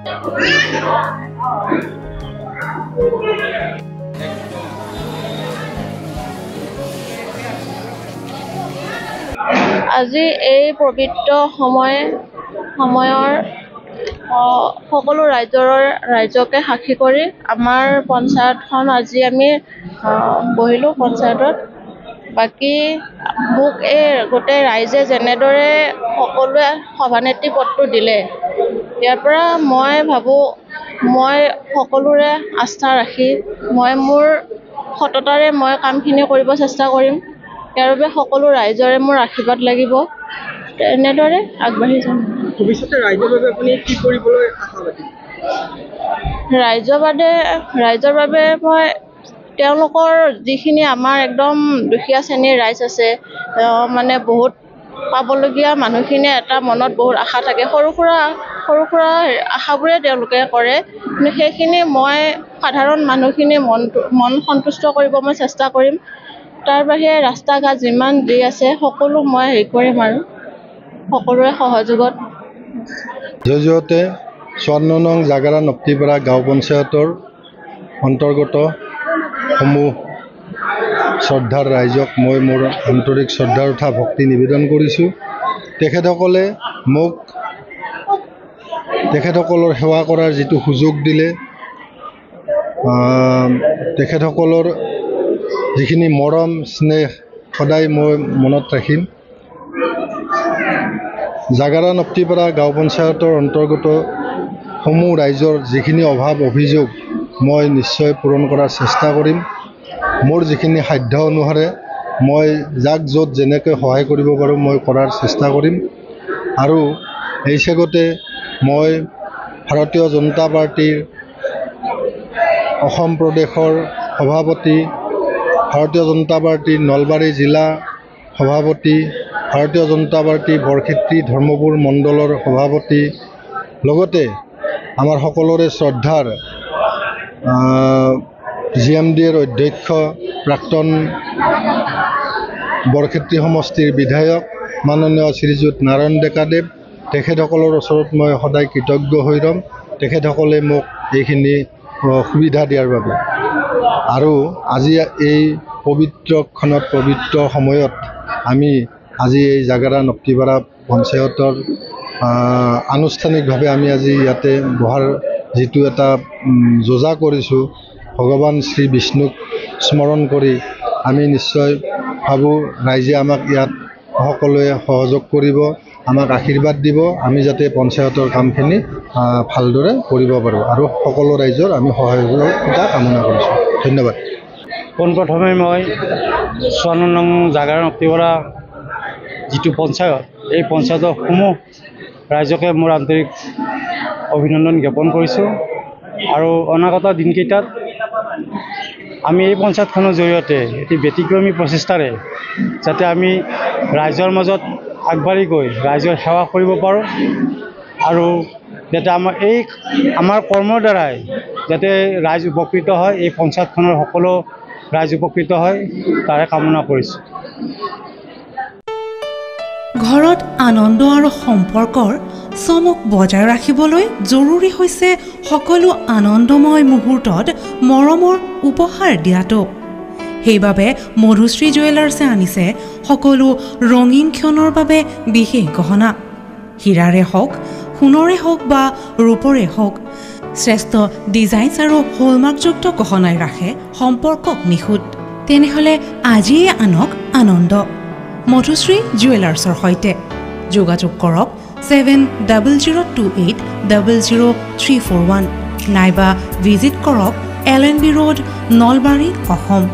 আজি এই পবিত্ৰ সময়ৰ সকলো ৰাইজকে সাক্ষী কৰি আমাৰ পঞ্চায়তখন আজি আমি বহিলোঁ পঞ্চায়তত। বাকী মোক এই গোটেই ৰাইজে যেনেদৰে সকলোৱে সভানেত্ৰী পদটো দিলে, ইয়াৰ পৰা মই ভাবোঁ মই সকলোৰে আস্থা ৰাখি মই মোৰ সততাৰে মই কামখিনি কৰিব চেষ্টা কৰিম। ইয়াৰ বাবে সকলো ৰাইজৰে মোৰ আশীৰ্বাদ লাগিব। এনেদৰে আগবাঢ়ি যাম। ভৱিষ্যতে ৰাইজৰ বাবে আপুনি কি কৰিবলৈ আশাবাদী? ৰাইজৰ বাবে মই তেওঁলোকৰ যিখিনি আমাৰ একদম দুখীয়া শ্ৰেণীৰ ৰাইজ আছে, মানে বহুত পাবলগীয়া মানুহখিনিয়ে এটা মনত বহুত আশা থাকে, সৰু সুৰা আশাবোৰে তেওঁলোকে কৰে, কিন্তু সেইখিনি মই সাধাৰণ মানুহখিনি মন সন্তুষ্ট কৰিব মই চেষ্টা কৰিম। তাৰ বাহিৰে ৰাস্তা ঘাট যিমান যি আছে সকলো মই হেৰি কৰিম আৰু সকলোৰে সহযোগত। জৰিয়তে ৫৪ নং জাগাৰা নপ্তিপাৰা গাঁও পঞ্চায়তৰ অন্তৰ্গত সমূহ শ্ৰদ্ধাৰ ৰাইজক মই মোৰ আন্তৰিক শ্ৰদ্ধা তথা ভক্তি নিবেদন কৰিছোঁ। তেখেতসকলে মোক তেখেতসকলৰ সেৱা কৰাৰ যিটো সুযোগ দিলে, তেখেতসকলৰ যিখিনি মৰম স্নেহ সদায় মই মনত ৰাখিম। জাগাৰা নপ্তিপাৰা গাঁও পঞ্চায়তৰ অন্তৰ্গত সমূহ ৰাইজৰ যিখিনি অভাৱ অভিযোগ মই নিশ্চয় পূৰণ কৰাৰ চেষ্টা কৰিম। মোৰ যিখিনি সাধ্য অনুসাৰে মই যাক য'ত যেনেকৈ সহায় কৰিব পাৰোঁ মই কৰাৰ চেষ্টা কৰিম। আৰু এই চেগতে মই ভাৰতীয় জনতা পাৰ্টীৰ অসম প্ৰদেশৰ সভাপতি, ভাৰতীয় জনতা পাৰ্টীৰ নলবাৰী জিলা সভাপতি, ভাৰতীয় জনতা পাৰ্টী বৰক্ষেত্ৰী ধৰ্মপুৰ মণ্ডলৰ সভাপতি, লগতে আমাৰ সকলোৰে শ্ৰদ্ধাৰ GMDৰ অধ্যক্ষ প্ৰাক্তন বৰক্ষেত্ৰী সমষ্টিৰ বিধায়ক মাননীয় শ্ৰীযুত নাৰায়ণ ডেকাদেৱ, তেখেতসকলৰ ওচৰত মই সদায় কৃতজ্ঞ হৈ ৰ'ম, তেখেতসকলে মোক এইখিনি সুবিধা দিয়াৰ বাবে। আৰু আজি এই পবিত্ৰ সময়ত আমি আজি এই জাগাৰা নপ্তিপাৰা পঞ্চায়তৰ আনুষ্ঠানিকভাৱে আমি আজি ইয়াতে বহাৰ যিটো এটা যোজা কৰিছোঁ, ভগৱান শ্ৰী বিষ্ণুক স্মৰণ কৰি আমি নিশ্চয় ভাবোঁ ৰাইজে আমাক ইয়াত সকলোৱে সহযোগ কৰিব, আমাক আশীৰ্বাদ দিব, আমি যাতে পঞ্চায়তৰ কামখিনি ভালদৰে কৰিব পাৰোঁ। আৰু সকলো ৰাইজৰ আমি সহযোগিতা কামনা কৰিছোঁ। ধন্যবাদ। পোনপ্ৰথমে মই ৫৪ নং জাগাৰা নপ্তিপাৰা যিটো পঞ্চায়ত, এই পঞ্চায়তৰ সমূহ ৰাইজকে মোৰ আন্তৰিক অভিনন্দন জ্ঞাপন কৰিছোঁ। আৰু অনাগত দিনকেইটাত আমি এই পঞ্চায়তখনৰ জৰিয়তে এটি ব্যতিক্ৰমী প্ৰচেষ্টাৰে যাতে আমি ৰাইজৰ মাজত আগবাঢ়ি গৈ ৰাইজৰ সেৱা কৰিব পাৰোঁ, আৰু যাতে আমাৰ কৰ্মৰ দ্বাৰাই যাতে ৰাইজ উপকৃত হয়, এই পঞ্চায়তখনৰ সকলো ৰাইজ উপকৃত হয়, তাৰে কামনা কৰিছোঁ। ঘৰত আনন্দ আৰু সম্পৰ্কৰ চমক বজাই ৰাখিবলৈ জৰুৰী হৈছে সকলো আনন্দময় মুহূৰ্তত মৰমৰ উপহাৰ দিয়াটো। সেইবাবে মধুশ্ৰী জুৱেলাৰ্ছে আনিছে সকলো ৰঙীন ক্ষণৰ বাবে বিশেষ গহনা। হীৰাৰে হওক, সোণৰে হওক বা ৰূপৰে হওক, শ্ৰেষ্ঠ ডিজাইনছ আৰু হলমাৰ্কযুক্ত গহনাই ৰাখে সম্পৰ্কক নিখুঁত। তেনেহ'লে আজিয়ে আনক আনন্দ মধুশ্ৰী জুৱেলাৰ্ছৰ সৈতে। যোগাযোগ কৰক 7002800341 নাইবা ভিজিট কৰক LNB ৰোড, নলবাৰী, অসম।